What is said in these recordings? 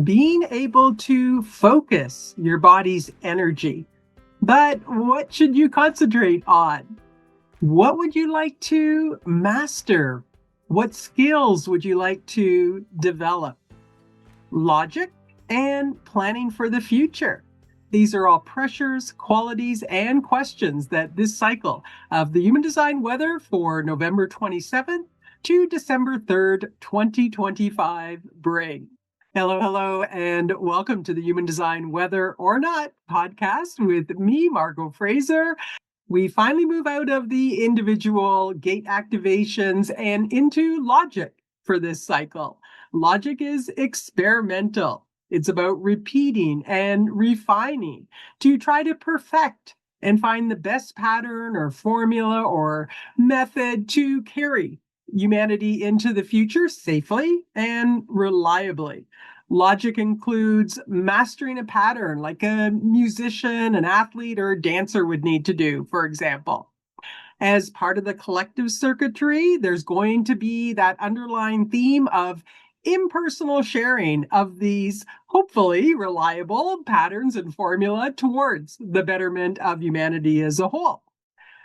Being able to focus your body's energy. But what should you concentrate on? What would you like to master? What skills would you like to develop? Logic and planning for the future. These are all pressures, qualities, and questions that this cycle of the Human Design Weather for November 27th to December 3rd, 2025 bring. Hello, hello, and welcome to the Human Design Weather or Not podcast with me, Margot Fraser. We finally move out of the individual gate activations and into logic for this cycle. Logic is experimental. It's about repeating and refining to try to perfect and find the best pattern or formula or method to carry humanity into the future safely and reliably. Logic includes mastering a pattern like a musician, an athlete, or a dancer would need to do, for example. As part of the collective circuitry, there's going to be that underlying theme of impersonal sharing of these hopefully reliable patterns and formula towards the betterment of humanity as a whole.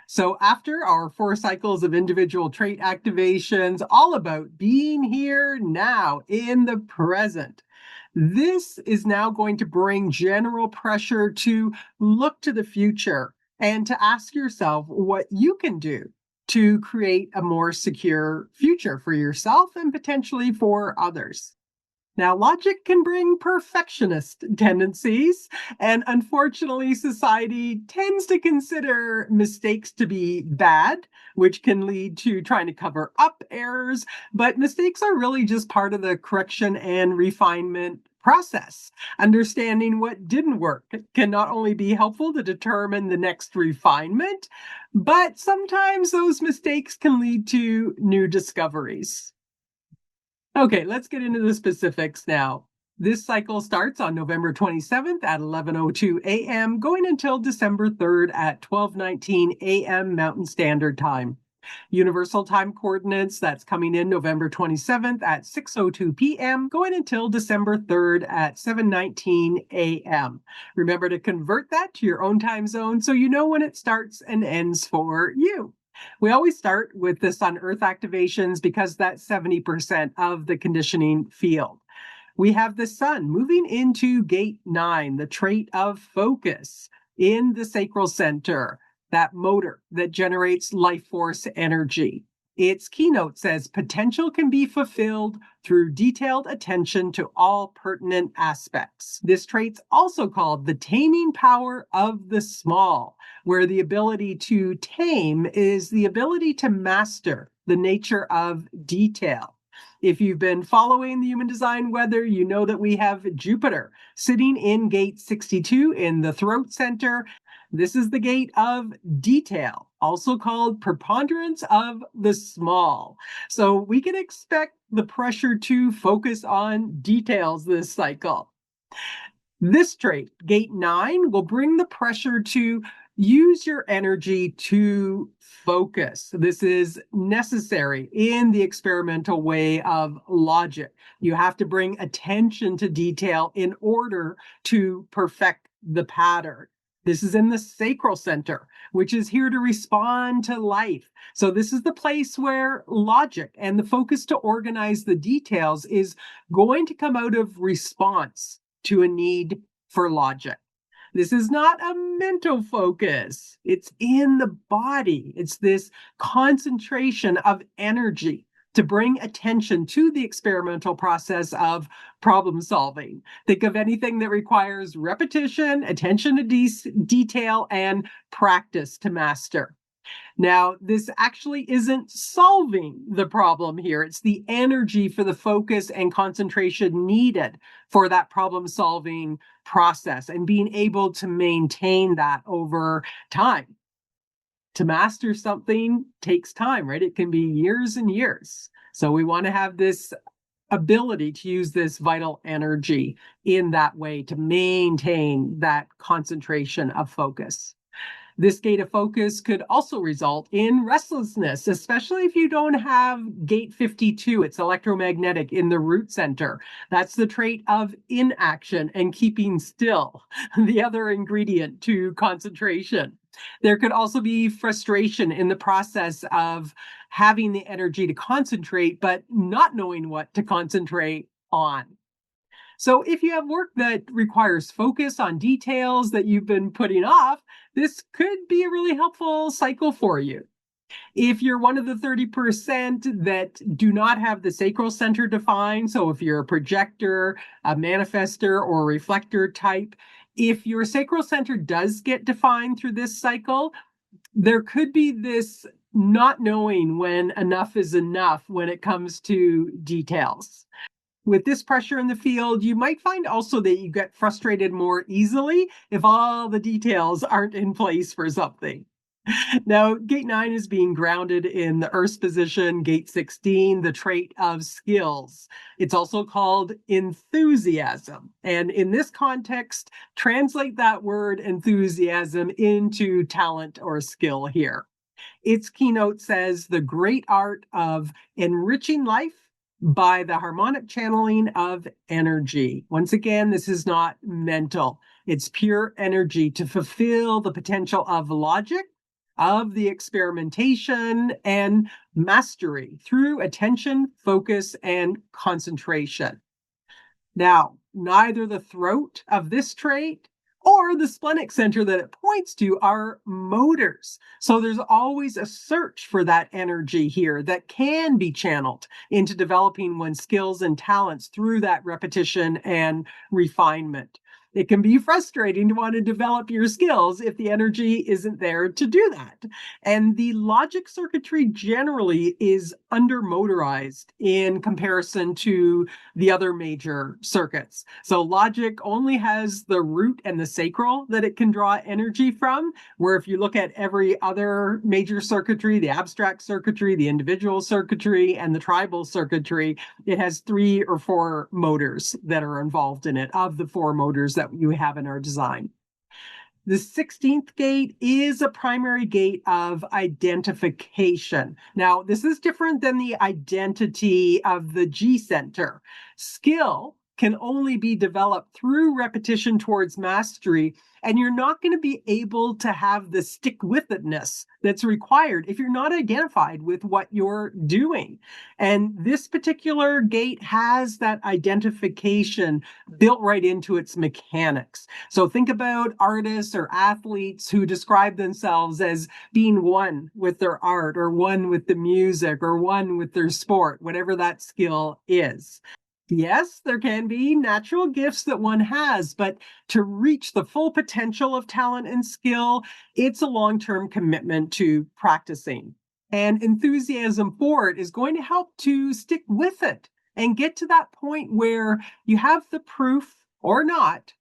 So after our 4 cycles of individual trait activations, all about being here now in the present, this is now going to bring general pressure to look to the future and to ask yourself what you can do to create a more secure future for yourself and potentially for others. Now, logic can bring perfectionist tendencies, and unfortunately, society tends to consider mistakes to be bad, which can lead to trying to cover up errors. But mistakes are really just part of the correction and refinement process. Understanding what didn't work can not only be helpful to determine the next refinement, but sometimes those mistakes can lead to new discoveries. Okay, let's get into the specifics now. This cycle starts on November 27th at 11:02 a.m., going until December 3rd at 12:19 a.m. Mountain Standard Time. Universal time coordinates, that's coming in November 27th at 6:02 p.m., going until December 3rd at 7:19 a.m. Remember to convert that to your own time zone so you know when it starts and ends for you. We always start with the Sun Earth activations because that's 70% of the conditioning field. We have the Sun moving into Gate 9, the trait of focus in the Sacral Centre, that motor that generates life force energy. Its keynote says potential can be fulfilled through detailed attention to all pertinent aspects. This trait's also called the taming power of the small, where the ability to tame is the ability to master the nature of detail. If you've been following the Human Design Weather, you know that we have Jupiter sitting in Gate 62 in the Throat Center. This is the gate of detail, also called preponderance of the small. So we can expect the pressure to focus on details this cycle. This trait, Gate 9, will bring the pressure to use your energy to focus. This is necessary in the experimental way of logic. You have to bring attention to detail in order to perfect the pattern. This is in the Sacral Centre, which is here to respond to life. So this is the place where logic and the focus to organize the details is going to come out of response to a need for logic. This is not a mental focus. It's in the body. It's this concentration of energy to bring attention to the experimental process of problem solving. Think of anything that requires repetition, attention to detail, and practice to master. Now, this actually isn't solving the problem here. It's the energy for the focus and concentration needed for that problem solving process and being able to maintain that over time. To master something takes time, right? It can be years and years. So we want to have this ability to use this vital energy in that way to maintain that concentration of focus. This gate of focus could also result in restlessness, especially if you don't have gate 52. It's electromagnetic in the root center. That's the trait of inaction and keeping still, the other ingredient to concentration. There could also be frustration in the process of having the energy to concentrate, but not knowing what to concentrate on. So, if you have work that requires focus on details that you've been putting off, this could be a really helpful cycle for you. If you're one of the 30% that do not have the sacral center defined, so if you're a projector, a manifester, or a reflector type, if your sacral center does get defined through this cycle, there could be this not knowing when enough is enough when it comes to details. With this pressure in the field, you might find also that you get frustrated more easily if all the details aren't in place for something. Now, gate 9 is being grounded in the Earth's position, gate 16, the trait of skills. It's also called enthusiasm. And in this context, translate that word enthusiasm into talent or skill here. Its keynote says the great art of enriching life by the harmonic channeling of energy. Once again, this is not mental. It's pure energy to fulfill the potential of logic, of the experimentation, and mastery through attention, focus, and concentration. Now, neither the throat of this trait or the splenic center that it points to are motors. So there's always a search for that energy here that can be channeled into developing one's skills and talents through that repetition and refinement. It can be frustrating to want to develop your skills if the energy isn't there to do that. And the logic circuitry generally is under motorized in comparison to the other major circuits. So logic only has the root and the sacral that it can draw energy from, where if you look at every other major circuitry, the abstract circuitry, the individual circuitry, and the tribal circuitry, it has 3 or 4 motors that are involved in it of the 4 motors that you have in our design. The 16th gate is a primary gate of identification. Now, this is different than the identity of the G center. Skill can only be developed through repetition towards mastery, and you're not going to be able to have the stick-with-itness that's required if you're not identified with what you're doing. And this particular gate has that identification built right into its mechanics. So think about artists or athletes who describe themselves as being one with their art or one with the music or one with their sport, whatever that skill is. Yes, there can be natural gifts that one has, but to reach the full potential of talent and skill, it's a long-term commitment to practicing. And enthusiasm for it is going to help to stick with it and get to that point where you have the proof or not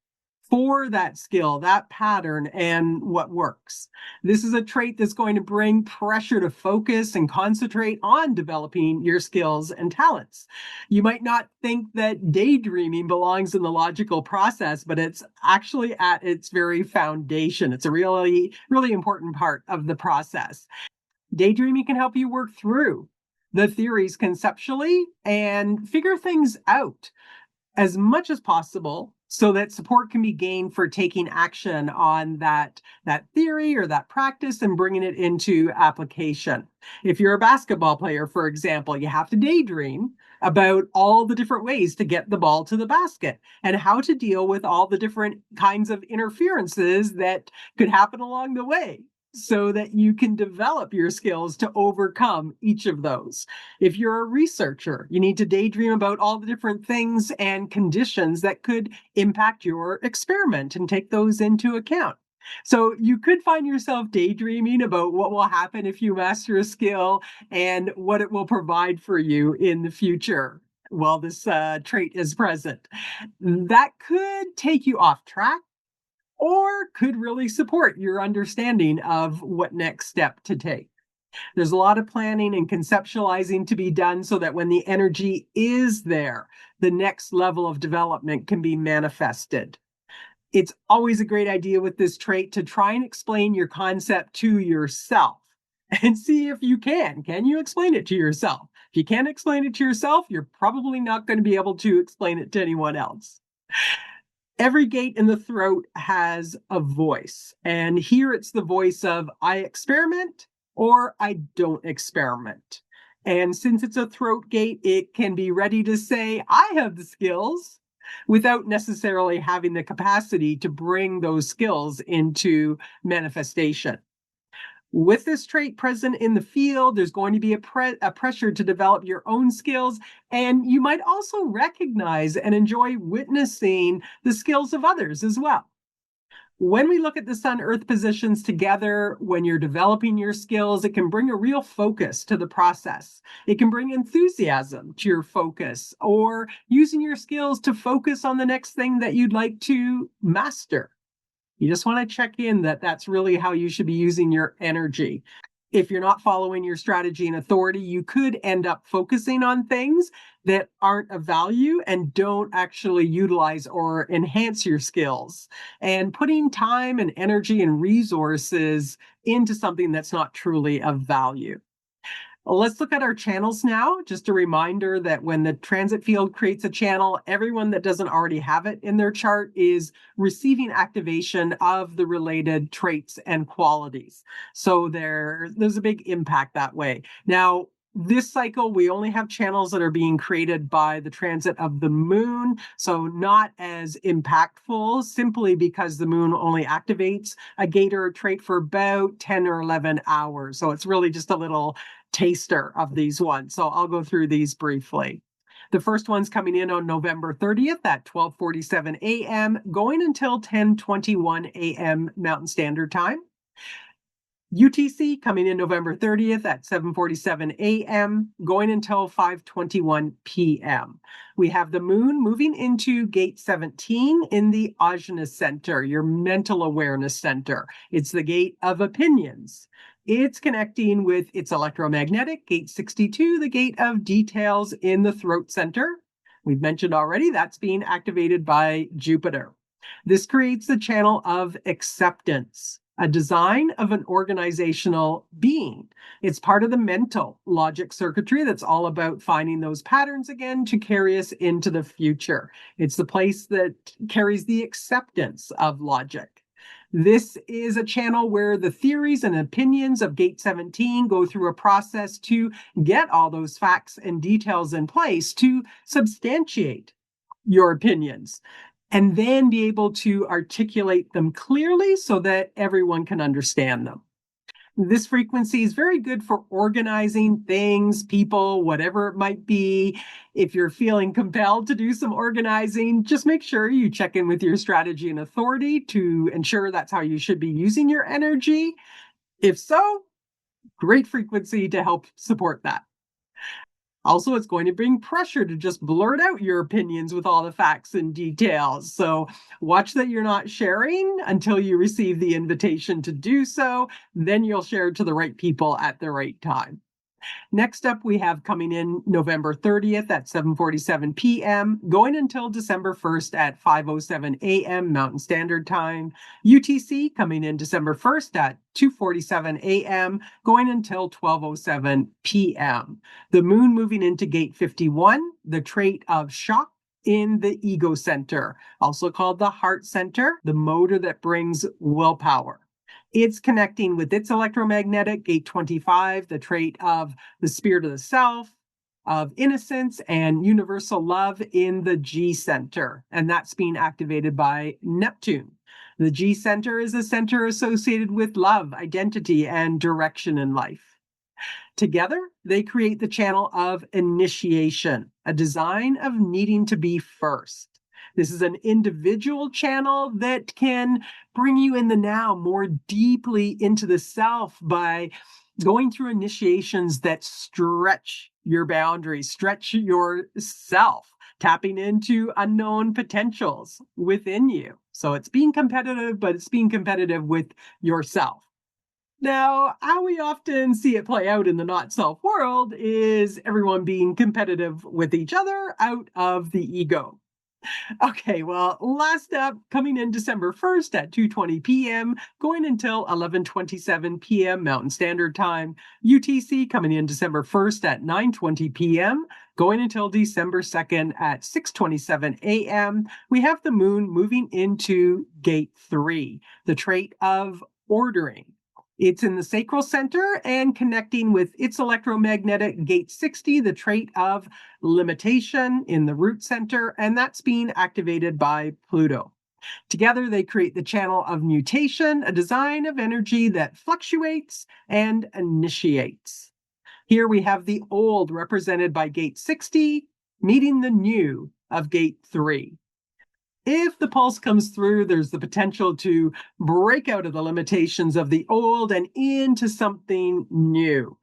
for that skill, that pattern, and what works. This is a trait that's going to bring pressure to focus and concentrate on developing your skills and talents. You might not think that daydreaming belongs in the logical process, but it's actually at its very foundation. It's a really, really important part of the process. Daydreaming can help you work through the theories conceptually and figure things out as much as possible so that support can be gained for taking action on that theory or that practice and bringing it into application. If you're a basketball player, for example, you have to daydream about all the different ways to get the ball to the basket and how to deal with all the different kinds of interferences that could happen along the way, so that you can develop your skills to overcome each of those. If you're a researcher, you need to daydream about all the different things and conditions that could impact your experiment and take those into account. So you could find yourself daydreaming about what will happen if you master a skill and what it will provide for you in the future while this trait is present. That could take you off track or could really support your understanding of what next step to take. There's a lot of planning and conceptualizing to be done so that when the energy is there, the next level of development can be manifested. It's always a great idea with this trait to try and explain your concept to yourself and see if you can. Can you explain it to yourself? If you can't explain it to yourself, you're probably not going to be able to explain it to anyone else. Every gate in the throat has a voice. And here it's the voice of I experiment or I don't experiment. And since it's a throat gate, it can be ready to say, I have the skills without necessarily having the capacity to bring those skills into manifestation. With this trait present in the field, there's going to be a pressure to develop your own skills. And you might also recognize and enjoy witnessing the skills of others as well. When we look at the Sun Earth positions together, when you're developing your skills, it can bring a real focus to the process. It can bring enthusiasm to your focus, or using your skills to focus on the next thing that you'd like to master. You just want to check in that that's really how you should be using your energy. If you're not following your strategy and authority, you could end up focusing on things that aren't of value and don't actually utilize or enhance your skills, and putting time and energy and resources into something that's not truly of value. Let's look at our channels now. Just a reminder that when the transit field creates a channel, everyone that doesn't already have it in their chart is receiving activation of the related traits and qualities. So there's a big impact that way. Now, this cycle, we only have channels that are being created by the transit of the moon, so not as impactful, simply because the moon only activates a gate or a trait for about 10 or 11 hours. So it's really just a little taster of these ones. So I'll go through these briefly. The first one's coming in on November 30th at 12:47 a.m., going until 10:21 a.m. Mountain Standard Time. UTC coming in November 30th at 7:47 a.m., going until 5:21 p.m. We have the moon moving into gate 17 in the Ajna Center, your mental awareness center. It's the gate of opinions. It's connecting with its electromagnetic, gate 62, the gate of details in the throat center. We've mentioned already that's being activated by Jupiter. This creates the channel of acceptance, a design of an organizational being. It's part of the mental logic circuitry that's all about finding those patterns again to carry us into the future. It's the place that carries the acceptance of logic. This is a channel where the theories and opinions of Gate 17 go through a process to get all those facts and details in place to substantiate your opinions, and then be able to articulate them clearly so that everyone can understand them. This frequency is very good for organizing things, people, whatever it might be. If you're feeling compelled to do some organizing, just make sure you check in with your strategy and authority to ensure that's how you should be using your energy. If so, great frequency to help support that. Also, it's going to bring pressure to just blurt out your opinions with all the facts and details. So watch that you're not sharing until you receive the invitation to do so. Then you'll share to the right people at the right time. Next up, we have coming in November 30th at 7:47 p.m., going until December 1st at 5:07 a.m. Mountain Standard Time. UTC coming in December 1st at 2:47 a.m., going until 12:07 p.m. The moon moving into gate 51, the trait of shock in the ego center, also called the heart center, the motor that brings willpower. It's connecting with its electromagnetic, gate 25, the trait of the spirit of the self, of innocence, and universal love in the G center. And that's being activated by Neptune. The G center is a center associated with love, identity, and direction in life. Together, they create the channel of initiation, a design of needing to be first. This is an individual channel that can bring you in the now more deeply into the self by going through initiations that stretch your boundaries, stretch yourself, tapping into unknown potentials within you. So it's being competitive, but it's being competitive with yourself. Now, how we often see it play out in the not self world is everyone being competitive with each other out of the ego. Okay, well, last up, coming in December 1st at 2:20 p.m., going until 11:27 p.m. Mountain Standard Time. UTC coming in December 1st at 9:20 p.m., going until December 2nd at 6:27 a.m. We have the moon moving into gate 3, the trait of ordering. It's in the Sacral Centre and connecting with its electromagnetic gate 60, the trait of limitation in the root center, and that's being activated by Pluto. Together, they create the channel of mutation, a design of energy that fluctuates and initiates. Here we have the old represented by gate 60, meeting the new of gate 3. If the pulse comes through, there's the potential to break out of the limitations of the old and into something new.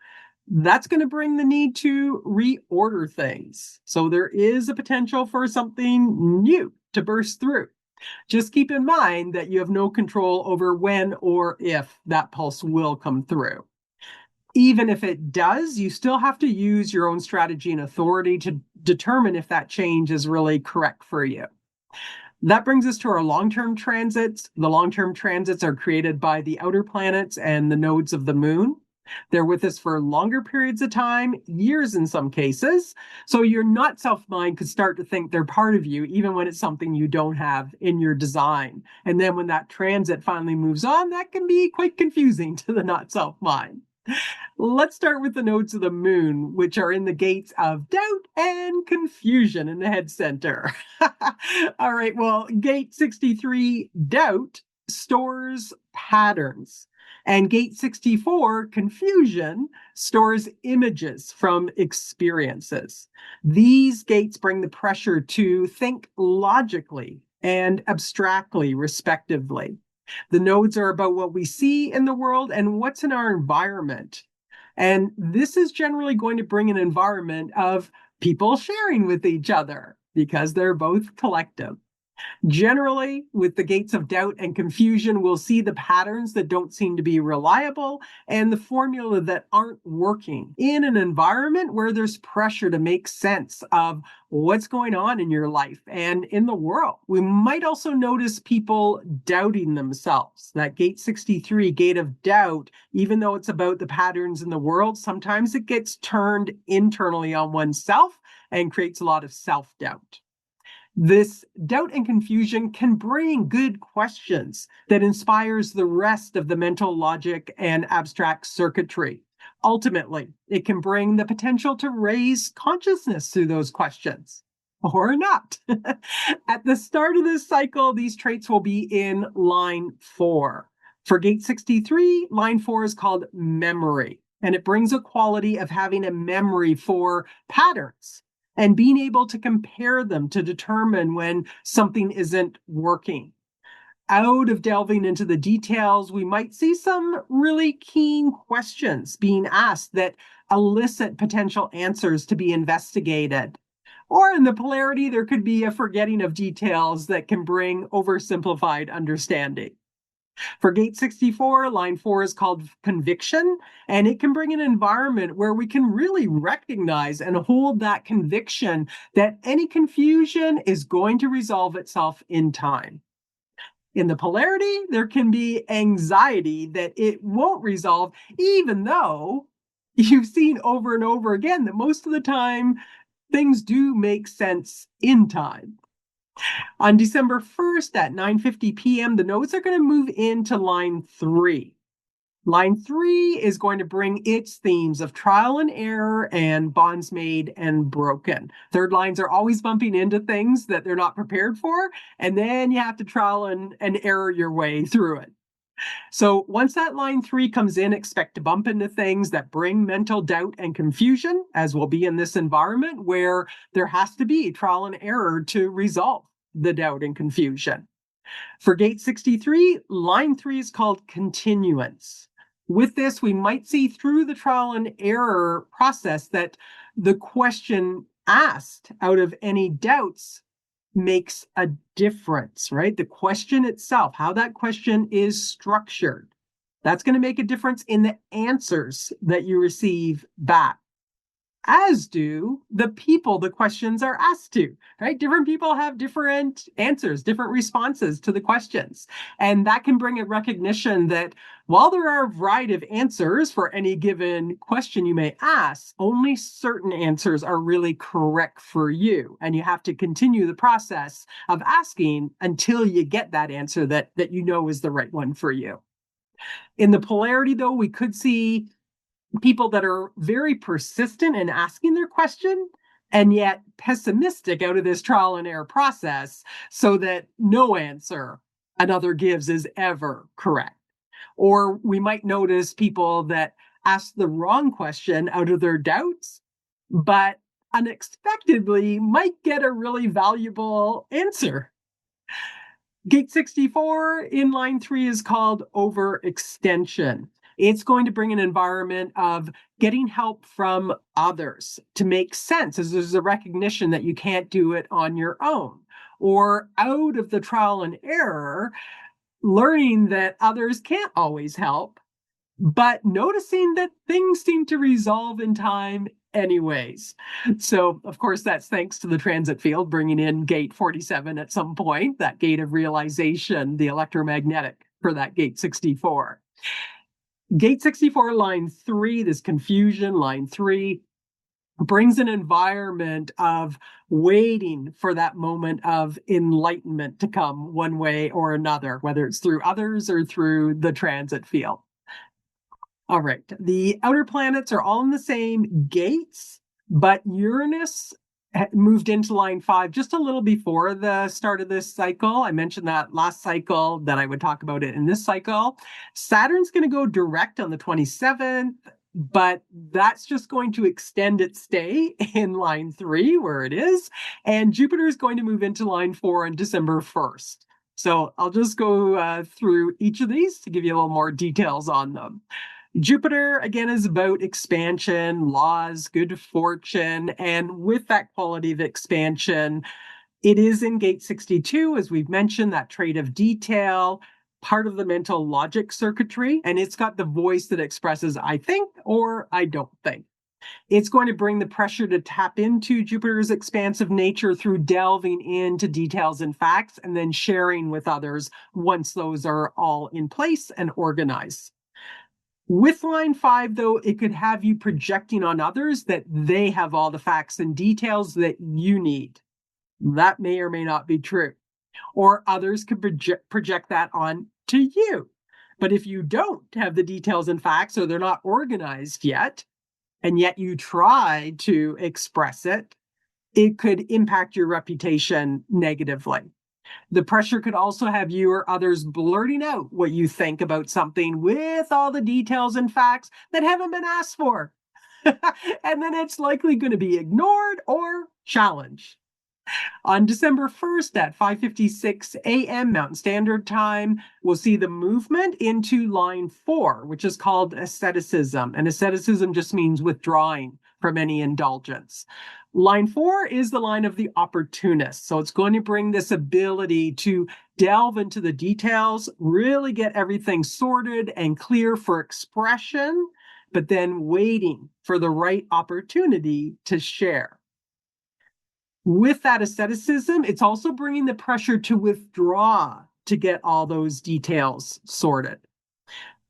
That's going to bring the need to reorder things. So there is a potential for something new to burst through. Just keep in mind that you have no control over when or if that pulse will come through. Even if it does, you still have to use your own strategy and authority to determine if that change is really correct for you. That brings us to our long-term transits. The long-term transits are created by the outer planets and the nodes of the moon. They're with us for longer periods of time, years in some cases. So your not self mind could start to think they're part of you, even when it's something you don't have in your design. And then when that transit finally moves on, that can be quite confusing to the not self mind. Let's start with the nodes of the moon, which are in the gates of doubt and confusion in the head center. All right, well, gate 63, doubt, stores patterns. And gate 64, confusion, stores images from experiences. These gates bring the pressure to think logically and abstractly, respectively. The nodes are about what we see in the world and what's in our environment. And this is generally going to bring an environment of people sharing with each other because they're both collective. Generally, with the gates of doubt and confusion, we'll see the patterns that don't seem to be reliable and the formula that aren't working in an environment where there's pressure to make sense of what's going on in your life and in the world. We might also notice people doubting themselves. That gate 63, gate of doubt, even though it's about the patterns in the world, sometimes it gets turned internally on oneself and creates a lot of self-doubt. This doubt and confusion can bring good questions that inspires the rest of the mental logic and abstract circuitry. Ultimately, it can bring the potential to raise consciousness through those questions. Or not. At the start of this cycle, these traits will be in line 4. For gate 63, line 4 is called memory, and it brings a quality of having a memory for patterns and being able to compare them to determine when something isn't working. Out of delving into the details, we might see some really keen questions being asked that elicit potential answers to be investigated. Or in the polarity, there could be a forgetting of details that can bring oversimplified understanding. For gate 64, line 4 is called conviction, and it can bring an environment where we can really recognize and hold that conviction that any confusion is going to resolve itself in time. In the polarity, there can be anxiety that it won't resolve, even though you've seen over and over again that most of the time things do make sense in time. On December 1st at 9:50 p.m., the nodes are going to move into line 3. Line 3 is going to bring its themes of trial and error and bonds made and broken. Third lines are always bumping into things that they're not prepared for, and then you have to trial and error your way through it. So once that line 3 comes in, expect to bump into things that bring mental doubt and confusion, as will be in this environment where there has to be trial and error to resolve the doubt and confusion. For gate 63, line 3 is called continuance. With this, we might see through the trial and error process that the question asked out of any doubts makes a difference, right? The question itself, how that question is structured, that's going to make a difference in the answers that you receive back. as do the people the questions are asked to, right? Different people have different answers, different responses to the questions. And that can bring a recognition that while there are a variety of answers for any given question you may ask, only certain answers are really correct for you. And you have to continue the process of asking until you get that answer that you know is the right one for you. In the polarity, though, we could see people that are very persistent in asking their question and yet pessimistic out of this trial and error process so that no answer another gives is ever correct. Or we might notice people that ask the wrong question out of their doubts, but unexpectedly might get a really valuable answer. Gate 64 in line 3 is called overextension. It's going to bring an environment of getting help from others to make sense, as there's a recognition that you can't do it on your own. Or out of the trial and error, learning that others can't always help, but noticing that things seem to resolve in time anyways. So, of course, that's thanks to the transit field bringing in gate 47 at some point, that gate of realization, the electromagnetic for that gate 64. Gate 64, line 3, this confusion, line 3, brings an environment of waiting for that moment of enlightenment to come one way or another, whether it's through others or through the transit field. All right. The outer planets are all in the same gates, but Uranus moved into line 5 just a little before the start of this cycle. I mentioned that last cycle that I would talk about it in this cycle. Saturn's going to go direct on the 27th, but that's just going to extend its stay in line 3 where it is. And Jupiter is going to move into line 4 on December 1st. So I'll just go through each of these to give you a little more details on them. Jupiter, again, is about expansion, laws, good fortune. And with that quality of expansion, it is in gate 62, as we've mentioned, that trait of detail, part of the mental logic circuitry. And it's got the voice that expresses, I think, or I don't think. It's going to bring the pressure to tap into Jupiter's expansive nature through delving into details and facts and then sharing with others once those are all in place and organized. With line 5, though, it could have you projecting on others that they have all the facts and details that you need. That may or may not be true. Or others could project that on to you. But if you don't have the details and facts, or they're not organized yet, and yet you try to express it, it could impact your reputation negatively. The pressure could also have you or others blurting out what you think about something with all the details and facts that haven't been asked for. And then it's likely going to be ignored or challenged. On December 1st at 5:56 a.m. Mountain Standard Time, we'll see the movement into line 4, which is called asceticism. And asceticism just means withdrawing from any indulgence. Line 4 is the line of the opportunist. So it's going to bring this ability to delve into the details, really get everything sorted and clear for expression, but then waiting for the right opportunity to share. With that asceticism, it's also bringing the pressure to withdraw to get all those details sorted.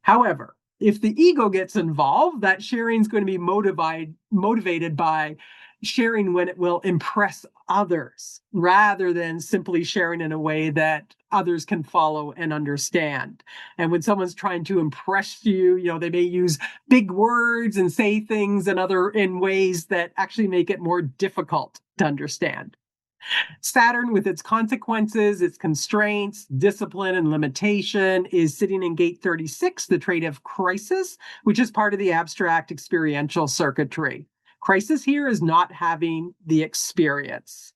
However, if the ego gets involved, that sharing is going to be motivated by sharing when it will impress others rather than simply sharing in a way that others can follow and understand. And when someone's trying to impress you, they may use big words and say things in ways that actually make it more difficult to understand. Saturn, with its consequences, its constraints, discipline, and limitation, is sitting in gate 36, the trait of crisis, which is part of the abstract experiential circuitry. Crisis here is not having the experience.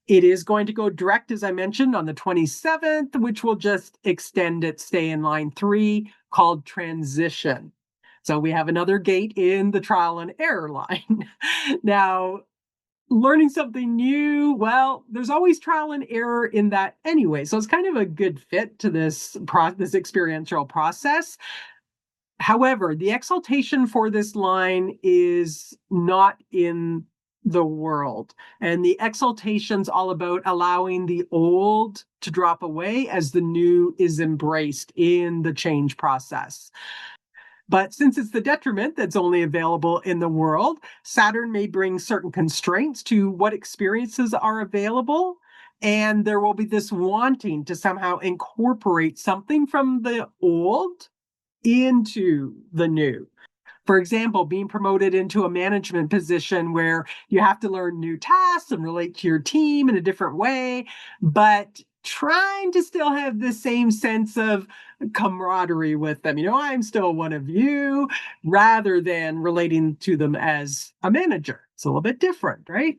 It is going to go direct, as I mentioned, on the 27th, which will just extend its stay in line 3, called transition. So we have another gate in the trial and error line. Now, learning something new, well, there's always trial and error in that anyway. So it's kind of a good fit to this experiential process. However, the exaltation for this line is not in the world. And the exaltation's all about allowing the old to drop away as the new is embraced in the change process. But since it's the detriment that's only available in the world, Saturn may bring certain constraints to what experiences are available. And there will be this wanting to somehow incorporate something from the old into the new. For example, being promoted into a management position where you have to learn new tasks and relate to your team in a different way, but trying to still have the same sense of camaraderie with them. I'm still one of you, rather than relating to them as a manager. It's a little bit different, right?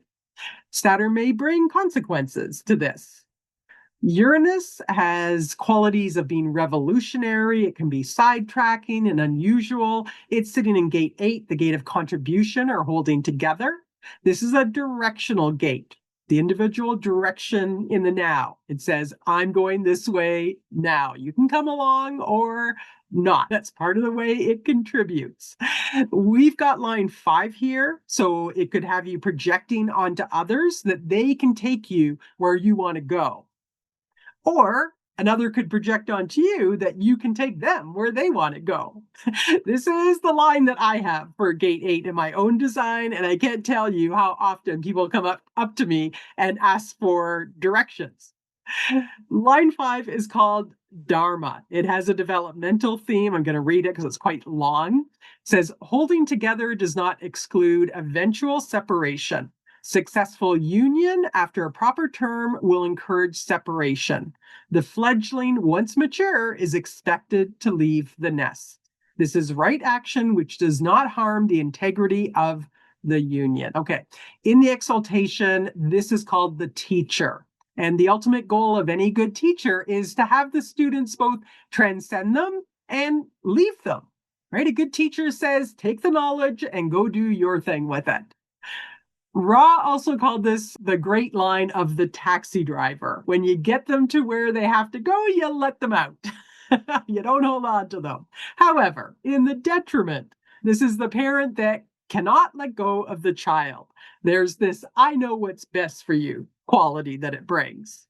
Saturn may bring consequences to this. Uranus has qualities of being revolutionary. It can be sidetracking and unusual. It's sitting in gate 8, the gate of contribution or holding together. This is a directional gate, the individual direction in the now. It says, I'm going this way now. You can come along or not. That's part of the way it contributes. We've got line 5 here, so it could have you projecting onto others that they can take you where you want to go. Or another could project onto you that you can take them where they want to go. This is the line that I have for gate 8 in my own design, and I can't tell you how often people come up to me and ask for directions. Line 5 is called Dharma. It has a developmental theme. I'm going to read it because it's quite long. It says, holding together does not exclude eventual separation. Successful union after a proper term will encourage separation. The fledgling, once mature, is expected to leave the nest. This is right action which does not harm the integrity of the union. Okay, in the exaltation, this is called the teacher. And the ultimate goal of any good teacher is to have the students both transcend them and leave them, right? A good teacher says, take the knowledge and go do your thing with it. Ra also called this the great line of the taxi driver. When you get them to where they have to go, you let them out. You don't hold on to them. However, in the detriment, this is the parent that cannot let go of the child. There's this I know what's best for you quality that it brings.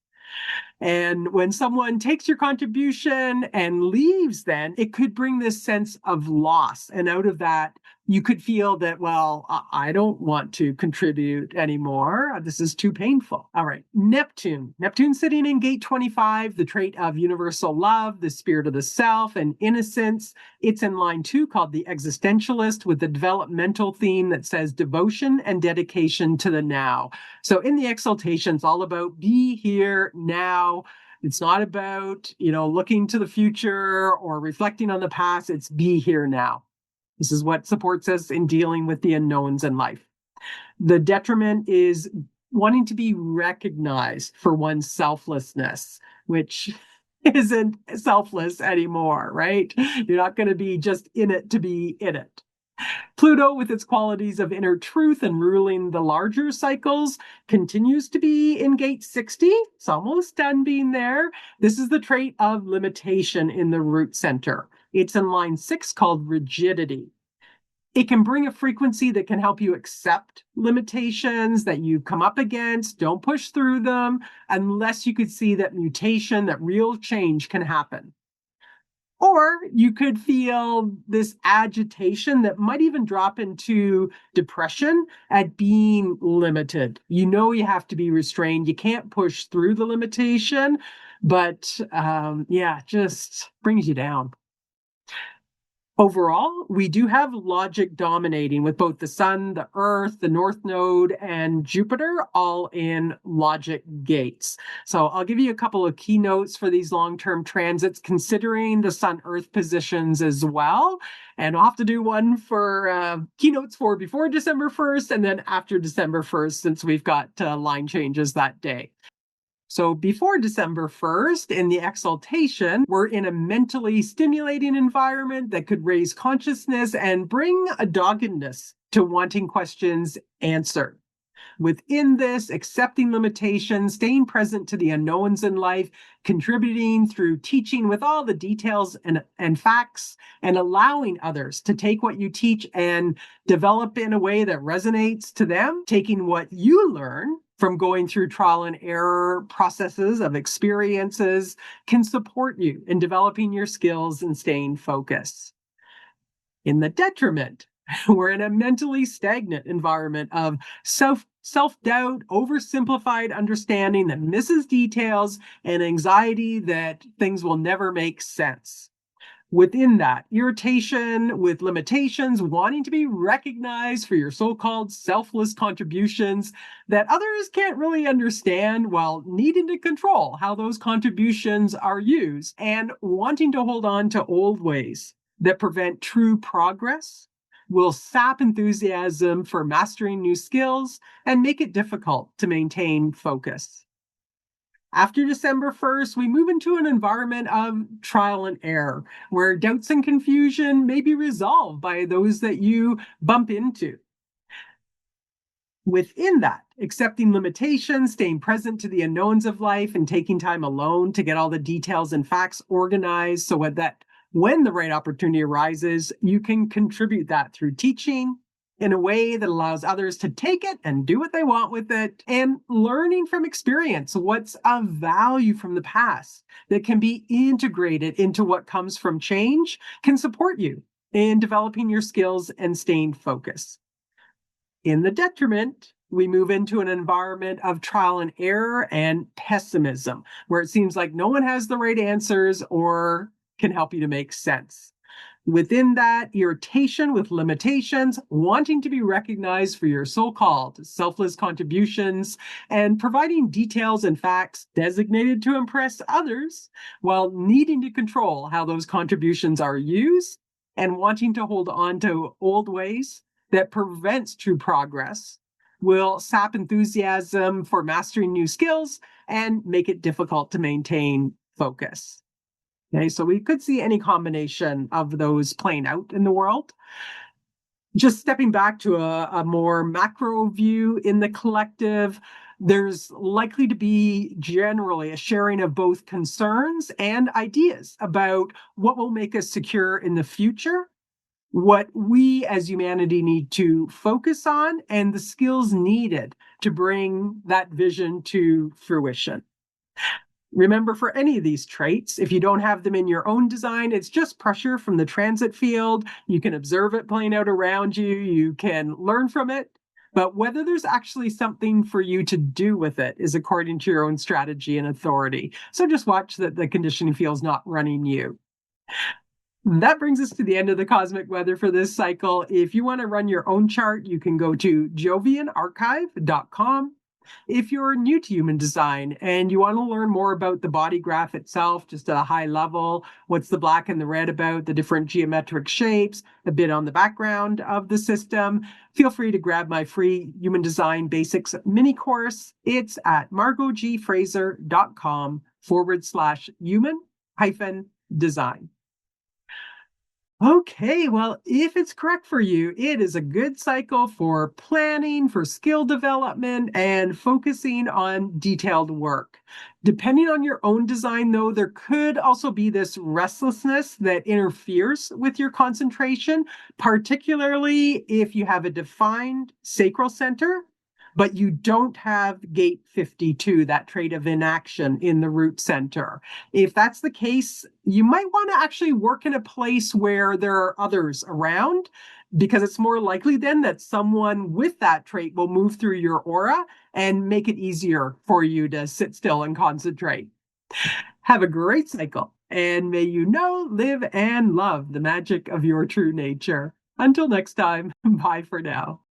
And when someone takes your contribution and leaves, then it could bring this sense of loss. And out of that, you could feel that, well, I don't want to contribute anymore. This is too painful. All right. Neptune. Neptune sitting in gate 25, the trait of universal love, the spirit of the self, and innocence. It's in line 2 called the existentialist with the developmental theme that says devotion and dedication to the now. So in the exaltation, it's all about be here now. It's not about, looking to the future or reflecting on the past. It's be here now. This is what supports us in dealing with the unknowns in life. The detriment is wanting to be recognized for one's selflessness, which isn't selfless anymore, right? You're not going to be just in it to be in it. Pluto, with its qualities of inner truth and ruling the larger cycles, continues to be in gate 60. It's almost done being there. This is the trait of limitation in the root center. It's in line 6 called rigidity. It can bring a frequency that can help you accept limitations that you come up against. Don't push through them unless you could see that mutation, that real change can happen. Or you could feel this agitation that might even drop into depression at being limited. You have to be restrained. You can't push through the limitation, but just brings you down. Overall, we do have logic dominating with both the sun, the earth, the north node, and Jupiter all in logic gates. So I'll give you a couple of keynotes for these long-term transits, considering the sun-earth positions as well. And I'll have to do one for keynotes for before December 1st and then after December 1st, since we've got line changes that day. So before December 1st, in the exaltation, we're in a mentally stimulating environment that could raise consciousness and bring a doggedness to wanting questions answered. Within this, accepting limitations, staying present to the unknowns in life, contributing through teaching with all the details and facts, and allowing others to take what you teach and develop in a way that resonates to them, taking what you learn from going through trial and error processes of experiences can support you in developing your skills and staying focused. In the detriment, we're in a mentally stagnant environment of self-doubt, oversimplified understanding that misses details, and anxiety that things will never make sense. Within that, irritation with limitations, wanting to be recognized for your so-called selfless contributions that others can't really understand, while needing to control how those contributions are used, and wanting to hold on to old ways that prevent true progress, will sap enthusiasm for mastering new skills and make it difficult to maintain focus. After December 1st, we move into an environment of trial and error, where doubts and confusion may be resolved by those that you bump into. Within that, accepting limitations, staying present to the unknowns of life, and taking time alone to get all the details and facts organized so that when the right opportunity arises, you can contribute that through teaching in a way that allows others to take it and do what they want with it, and learning from experience what's of value from the past that can be integrated into what comes from change can support you in developing your skills and staying focused. In the detriment, we move into an environment of trial and error and pessimism, where it seems like no one has the right answers or can help you to make sense. Within that, irritation with limitations, wanting to be recognized for your so-called selfless contributions, and providing details and facts designated to impress others, while needing to control how those contributions are used, and wanting to hold on to old ways that prevents true progress, will sap enthusiasm for mastering new skills and make it difficult to maintain focus. Okay, so we could see any combination of those playing out in the world. Just stepping back to a more macro view in the collective, there's likely to be generally a sharing of both concerns and ideas about what will make us secure in the future, what we as humanity need to focus on, and the skills needed to bring that vision to fruition. Remember, for any of these traits, if you don't have them in your own design, it's just pressure from the transit field. You can observe it playing out around you. You can learn from it. But whether there's actually something for you to do with it is according to your own strategy and authority. So just watch that the conditioning field's not running you. That brings us to the end of the cosmic weather for this cycle. If you want to run your own chart, you can go to jovianarchive.com. If you're new to human design and you want to learn more about the body graph itself, just at a high level, what's the black and the red about, the different geometric shapes, a bit on the background of the system, feel free to grab my free Human Design Basics mini course. It's at margotgfraser.com/human-design. Okay, well, if it's correct for you, it is a good cycle for planning, for skill development, and focusing on detailed work. Depending on your own design, though, there could also be this restlessness that interferes with your concentration, particularly if you have a defined sacral center, but you don't have gate 52, that trait of inaction in the root center. If that's the case, you might want to actually work in a place where there are others around, because it's more likely then that someone with that trait will move through your aura and make it easier for you to sit still and concentrate. Have a great cycle, and may you know, live, and love the magic of your true nature. Until next time, bye for now.